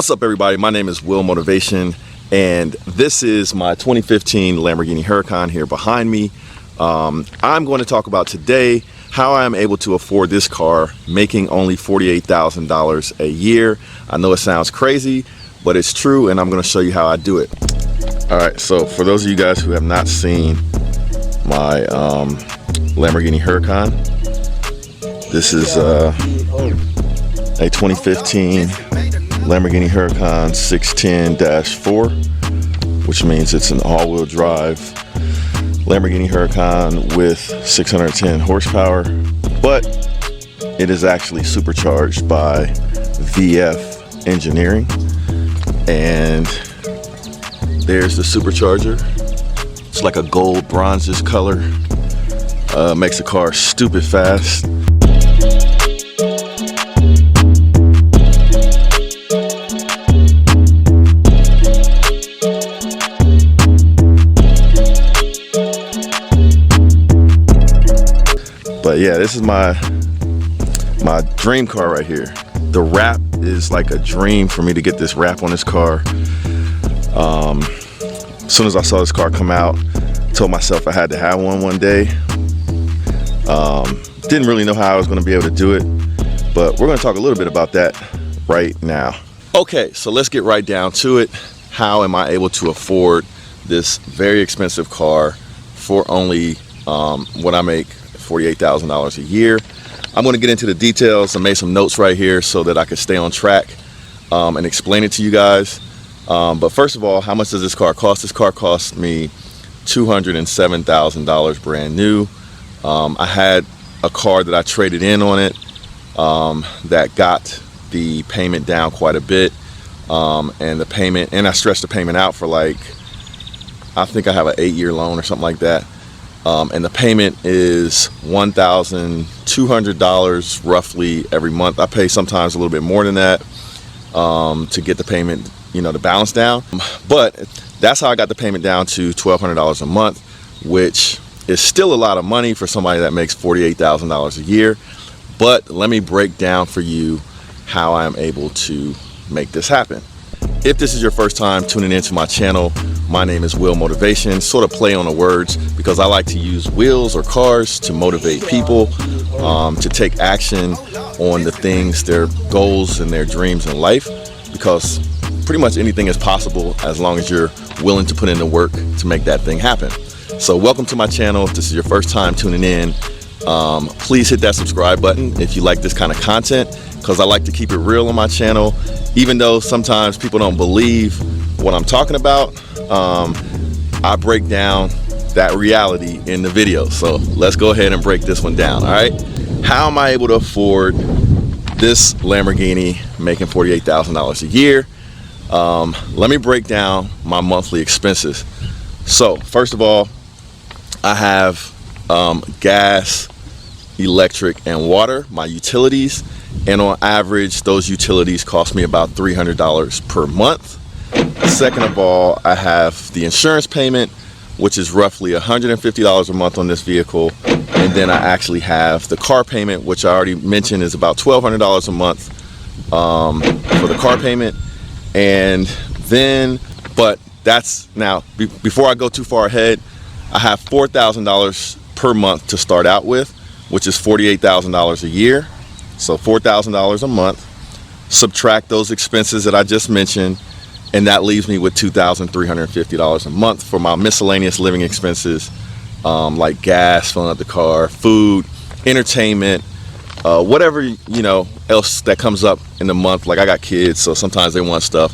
What's up, everybody? My name is Will Motivation, and this is my 2015 Lamborghini Huracan here behind me. I'm going to talk about today how I am able to afford this car making only $48,000 a year. I know it sounds crazy, but it's true, and I'm going to show you how I do it. All right, so for those of you guys who have not seen my Lamborghini Huracan, this is a 2015 Lamborghini Huracan 610-4, which means it's an all-wheel drive Lamborghini Huracan with 610 horsepower, but it is actually supercharged by VF engineering. And there's the supercharger. It's like a gold bronzish color. Makes the car stupid fast. But yeah, this is my dream car right here. The wrap is like a dream for me to get this wrap on this car. As soon as I saw this car come out, told myself I had to have one day. Didn't really know how I was going to be able to do it, but we're going to talk a little bit about that right now. Okay, so let's get right down to it. How am I able to afford this very expensive car for only what I make, $48,000 a year? I'm going to get into the details. I made some notes right here so that I could stay on track and explain it to you guys. But first of all, how much does this car cost? This car cost me $207,000 brand new. I had a car that I traded in on it that got the payment down quite a bit, and I stretched the payment out for like, I think I have an 8-year loan or something like that. And the payment is $1,200 roughly every month. I pay sometimes a little bit more than that to get the payment, to balance down. But that's how I got the payment down to $1,200 a month, which is still a lot of money for somebody that makes $48,000 a year. But let me break down for you how I am able to make this happen. If this is your first time tuning into my channel, my name is Will Motivation, sort of play on the words because I like to use wheels or cars to motivate people to take action on the things, their goals and their dreams in life, because pretty much anything is possible as long as you're willing to put in the work to make that thing happen. So welcome to my channel. If this is your first time tuning in, please hit that subscribe button if you like this kind of content, because I like to keep it real on my channel. Even though sometimes people don't believe what I'm talking about, I break down that reality in the video. So let's go ahead and break this one down, all right? How am I able to afford this Lamborghini making $48,000 a year? Let me break down my monthly expenses. So first of all, I have gas, electric, and water, my utilities. And on average, those utilities cost me about $300 per month. Second of all, I have the insurance payment, which is roughly $150 a month on this vehicle. And then I actually have the car payment, which I already mentioned is about $1,200 a month for the car payment. And then, but that's now, before I go too far ahead, I have $4,000 per month to start out with, which is $48,000 a year. So $4,000 a month, subtract those expenses that I just mentioned, and that leaves me with $2,350 a month for my miscellaneous living expenses, like gas, filling up the car, food, entertainment, whatever else that comes up in the month. Like I got kids, so sometimes they want stuff.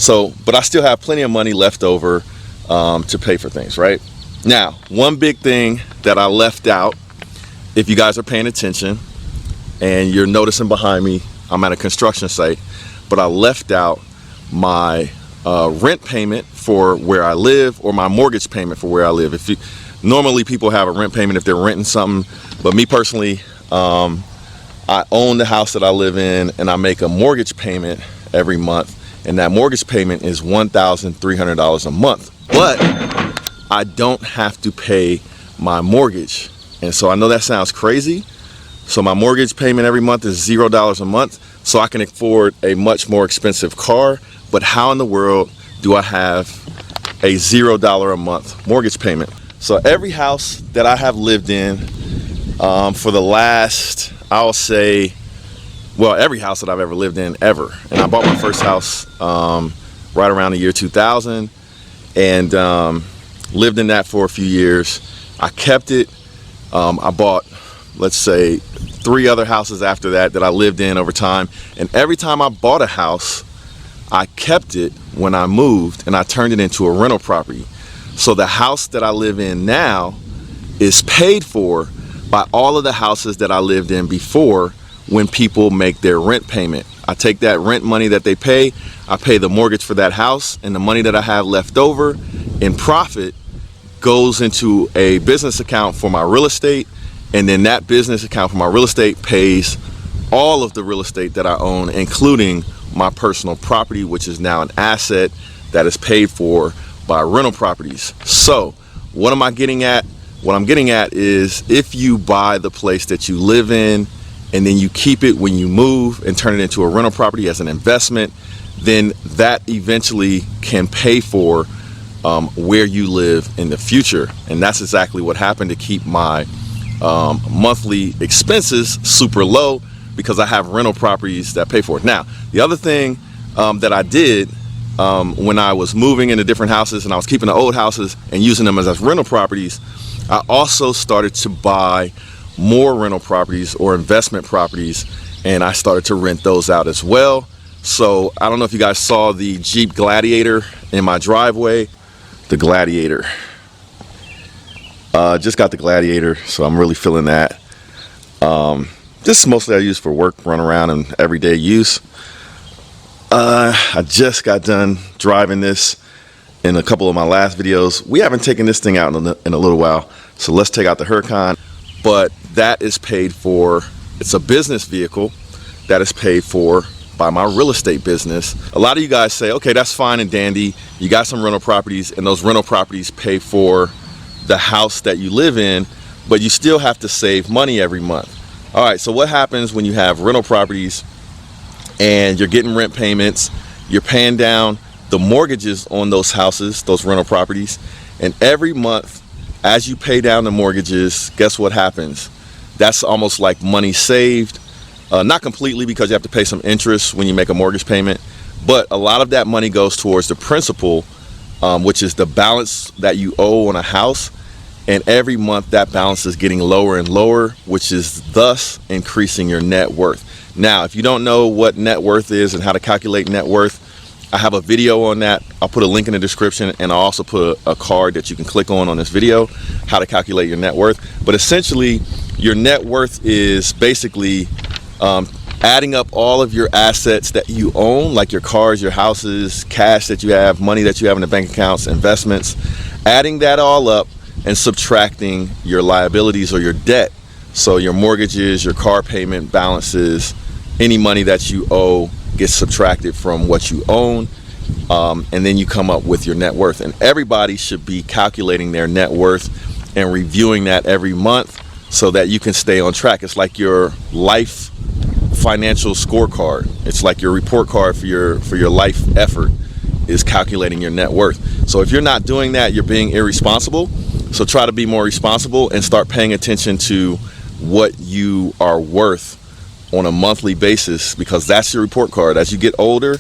So, but I still have plenty of money left over to pay for things, right? Now, one big thing that I left out, if you guys are paying attention, and you're noticing behind me, I'm at a construction site, but I left out my rent payment for where I live, or my mortgage payment for where I live. Normally people have a rent payment if they're renting something, but me personally, I own the house that I live in, and I make a mortgage payment every month, and that mortgage payment is $1,300 a month. But I don't have to pay my mortgage. And so I know that sounds crazy. So my mortgage payment every month is $0 a month, so I can afford a much more expensive car. But how in the world do I have a $0 a month mortgage payment? So every house that I have lived in for the last, I'll say, well, every house that I've ever lived in ever. And I bought my first house right around the year 2000 and lived in that for a few years. I kept it. I bought, let's say, 3 other houses after that I lived in over time. And every time I bought a house, I kept it when I moved and I turned it into a rental property. So the house that I live in now is paid for by all of the houses that I lived in before when people make their rent payment. I take that rent money that they pay, I pay the mortgage for that house, and the money that I have left over in profit goes into a business account for my real estate, and then that business account for my real estate pays all of the real estate that I own, including my personal property, which is now an asset that is paid for by rental properties. So what am I getting at? What I'm getting at is, if you buy the place that you live in and then you keep it when you move and turn it into a rental property as an investment, then that eventually can pay for where you live in the future. And that's exactly what happened to keep my monthly expenses super low, because I have rental properties that pay for it. Now, the other thing that I did when I was moving into different houses and I was keeping the old houses and using them as rental properties, I also started to buy more rental properties or investment properties, and I started to rent those out as well. So I don't know if you guys saw the Jeep Gladiator in my driveway. The Gladiator. Just got the Gladiator, so I'm really feeling that. This is mostly I use for work, run around, and everyday use. I just got done driving this in a couple of my last videos. We haven't taken this thing out in a little while, so let's take out the Huracan. But that is paid for. It's a business vehicle that is paid for by my real estate business. A lot of you guys say, okay, that's fine and dandy. You got some rental properties, and those rental properties pay for the house that you live in, but you still have to save money every month. All right, so what happens when you have rental properties and you're getting rent payments, you're paying down the mortgages on those houses, those rental properties, and every month as you pay down the mortgages, guess what happens? That's almost like money saved. Not completely, because you have to pay some interest when you make a mortgage payment, but a lot of that money goes towards the principal, which is the balance that you owe on a house. And every month that balance is getting lower and lower, which is thus increasing your net worth. Now, if you don't know what net worth is and how to calculate net worth, I have a video on that. I'll put a link in the description, and I'll also put a card that you can click on this video, how to calculate your net worth. But essentially, your net worth is basically adding up all of your assets that you own, like your cars, your houses, cash that you have, money that you have in the bank accounts, investments, adding that all up and subtracting your liabilities or your debt. So your mortgages, your car payment balances, any money that you owe gets subtracted from what you own, and then you come up with your net worth. And everybody should be calculating their net worth and reviewing that every month so that you can stay on track. It's like your life financial scorecard. It's like your report card for your life effort is calculating your net worth. So if you're not doing that, you're being irresponsible. So try to be more responsible and start paying attention to what you are worth on a monthly basis, because that's your report card. As you get older,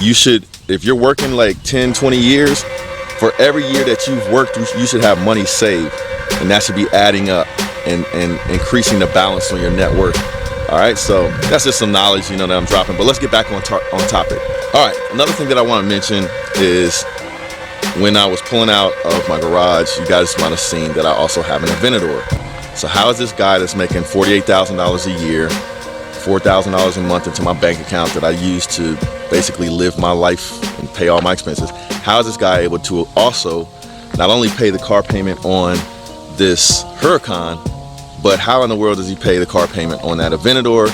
you should, if you're working like 10, 20 years, for every year that you've worked, you should have money saved, and that should be adding up and increasing the balance on your net worth. All right, so that's just some knowledge, that I'm dropping, but let's get back on topic. All right, another thing that I want to mention is when I was pulling out of my garage, you guys might have seen that I also have an Aventador. So how is this guy that's making $48,000 a year, $4,000 a month into my bank account that I use to basically live my life and pay all my expenses, how is this guy able to also not only pay the car payment on this Huracan, but how in the world does he pay the car payment on that Aventador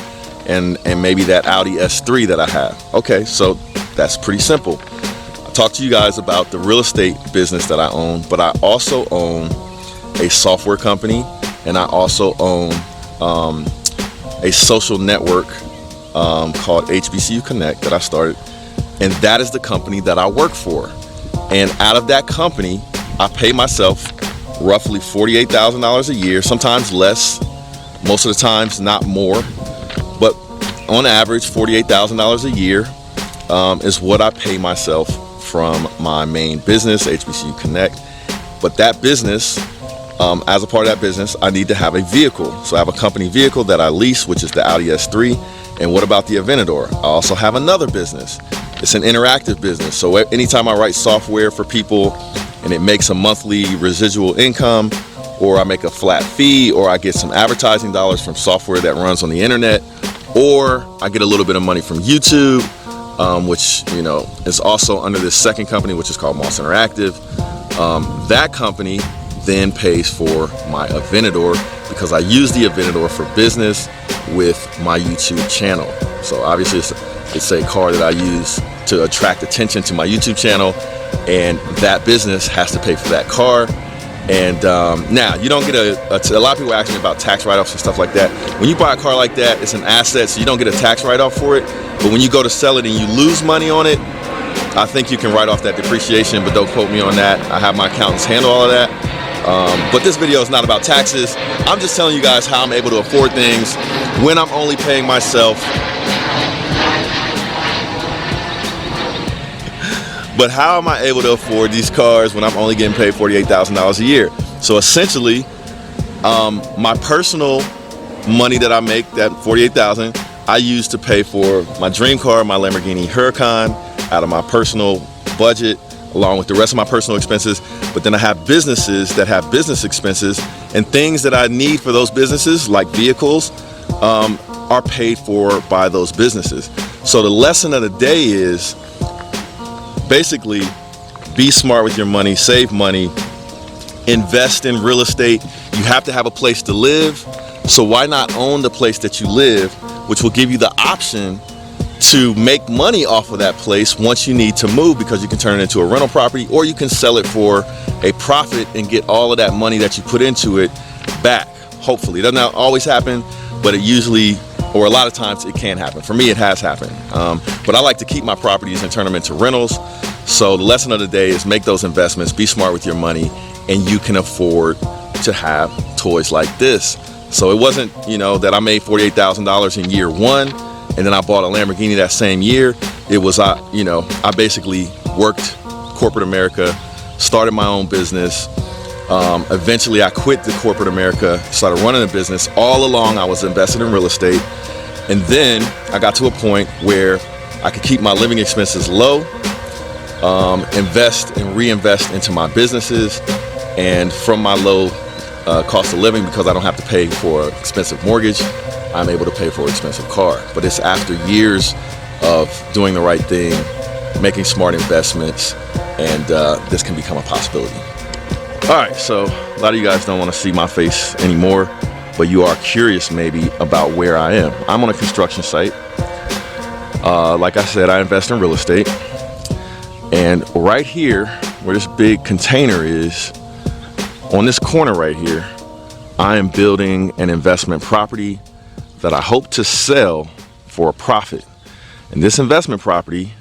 and maybe that Audi S3 that I have? Okay, so that's pretty simple. I talked to you guys about the real estate business that I own, but I also own a software company, and I also own a social network called HBCU Connect that I started, and that is the company that I work for. And out of that company, I pay myself roughly $48,000 a year, sometimes less, most of the times not more, but on average $48,000 a year is what I pay myself from my main business, HBCU Connect. But that business, as a part of that business, I need to have a vehicle. So I have a company vehicle that I lease, which is the Audi S3. And what about the Aventador? I also have another business. It's an interactive business. So anytime I write software for people and it makes a monthly residual income, or I make a flat fee, or I get some advertising dollars from software that runs on the internet, or I get a little bit of money from YouTube, which is also under this second company, which is called Moss Interactive. That company then pays for my Aventador because I use the Aventador for business with my YouTube channel. So obviously it's a car that I use to attract attention to my YouTube channel, and that business has to pay for that car. And now you don't get a lot of people ask me about tax write-offs and stuff like that. When you buy a car like that, it's an asset, so you don't get a tax write-off for it. But when you go to sell it and you lose money on it, I think you can write off that depreciation, but don't quote me on that. I have my accountants handle all of that. But this video is not about taxes. I'm just telling you guys how I'm able to afford things when I'm only paying myself. But how am I able to afford these cars when I'm only getting paid $48,000 a year? So essentially, my personal money that I make, that $48,000, I use to pay for my dream car, my Lamborghini Huracan, out of my personal budget, along with the rest of my personal expenses. But then I have businesses that have business expenses, and things that I need for those businesses, like vehicles, are paid for by those businesses. So the lesson of the day is basically be smart with your money, save money, invest in real estate. You have to have a place to live, so why not own the place that you live, which will give you the option to make money off of that place once you need to move, because you can turn it into a rental property, or you can sell it for a profit and get all of that money that you put into it back. Hopefully. It doesn't always happen, but it usually, or a lot of times, it can happen. For me, it has happened. But I like to keep my properties and turn them into rentals. So the lesson of the day is make those investments, be smart with your money, and you can afford to have toys like this. So it wasn't, that I made $48,000 in year one, and then I bought a Lamborghini that same year. It was, I basically worked corporate America, started my own business. Eventually I quit the corporate America, started running a business. All along I was invested in real estate. And then I got to a point where I could keep my living expenses low, invest and reinvest into my businesses. And from my low cost of living, because I don't have to pay for an expensive mortgage, I'm able to pay for an expensive car. But it's after years of doing the right thing, making smart investments, and this can become a possibility. All right, so a lot of you guys don't want to see my face anymore, but you are curious maybe about where I am. I'm on a construction site. Like I said, I invest in real estate. And right here, where this big container is, on this corner right here, I am building an investment property that I hope to sell for a profit. And this investment property,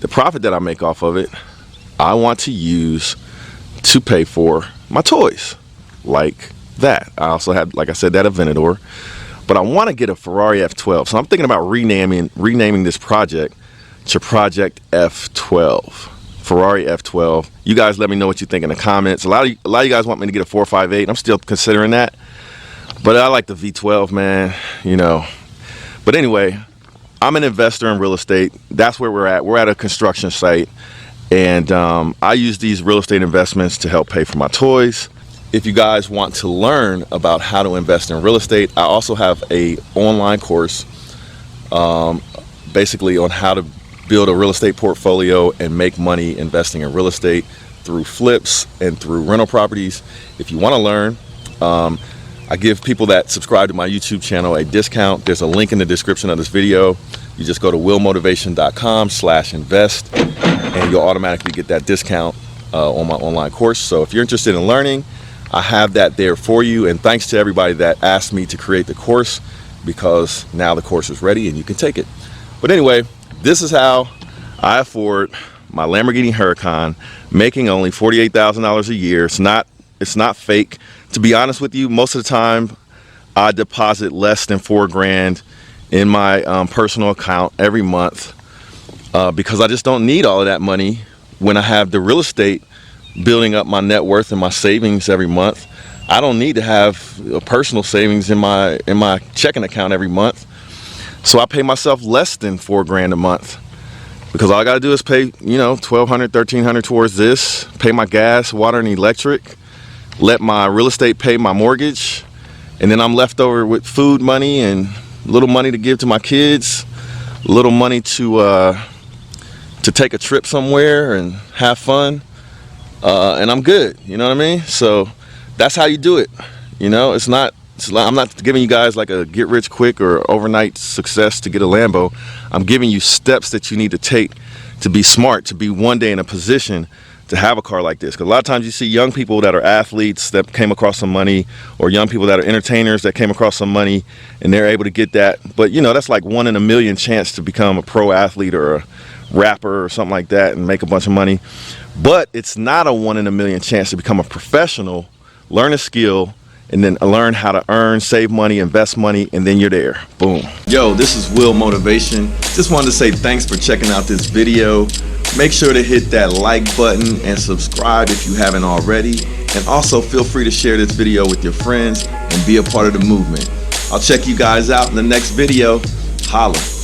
the profit that I make off of it, I want to use to pay for my toys, like that. I also have, like I said, that Aventador, but I want to get a Ferrari F12. So I'm thinking about renaming this project to Project F12, Ferrari F12. You guys let me know what you think in the comments. A lot of you guys want me to get a 458. I'm still considering that, but I like the V12, man, But anyway, I'm an investor in real estate. That's where we're at. We're at a construction site, and I use these real estate investments to help pay for my toys. If you guys want to learn about how to invest in real estate, I also have a online course basically on how to build a real estate portfolio and make money investing in real estate through flips and through rental properties. If you want to learn, I give people that subscribe to my YouTube channel a discount. There's a link in the description of this video. You just go to willmotivation.com/invest and you'll automatically get that discount on my online course. So if you're interested in learning, I have that there for you. And thanks to everybody that asked me to create the course. because now the course is ready and you can take it. But anyway, this is how I afford my Lamborghini Huracan, making only $48,000 a year. It's not fake. To be honest with you, most of the time I deposit less than $4,000 in my personal account every month because I just don't need all of that money when I have the real estate building up my net worth and my savings every month. I don't need to have a personal savings in my checking account every month. So I pay myself less than $4,000 a month because all I gotta do is pay, you know, $1,200, $1,300 towards this, pay my gas, water, and electric, let my real estate pay my mortgage, and then I'm left over with food money and little money to give to my kids, little money to take a trip somewhere and have fun, and I'm good. You know what I mean? So that's how you do it. You know, I'm not giving you guys like a get rich quick or overnight success to get a Lambo. I'm giving you steps that you need to take to be smart, to be one day in a position to have a car like this. Because a lot of times you see young people that are athletes that came across some money, or young people that are entertainers that came across some money and they're able to get that. But you know, that's like 1 in a million chance to become a pro athlete or a rapper or something like that and make a bunch of money. But it's not a 1 in a million chance to become a professional, learn a skill, and then learn how to earn, save money, invest money, and then you're there. Boom. Yo, this is Will Motivation. Just wanted to say thanks for checking out this video. Make sure to hit that like button and subscribe if you haven't already. And also feel free to share this video with your friends and be a part of the movement. I'll check you guys out in the next video. Holla.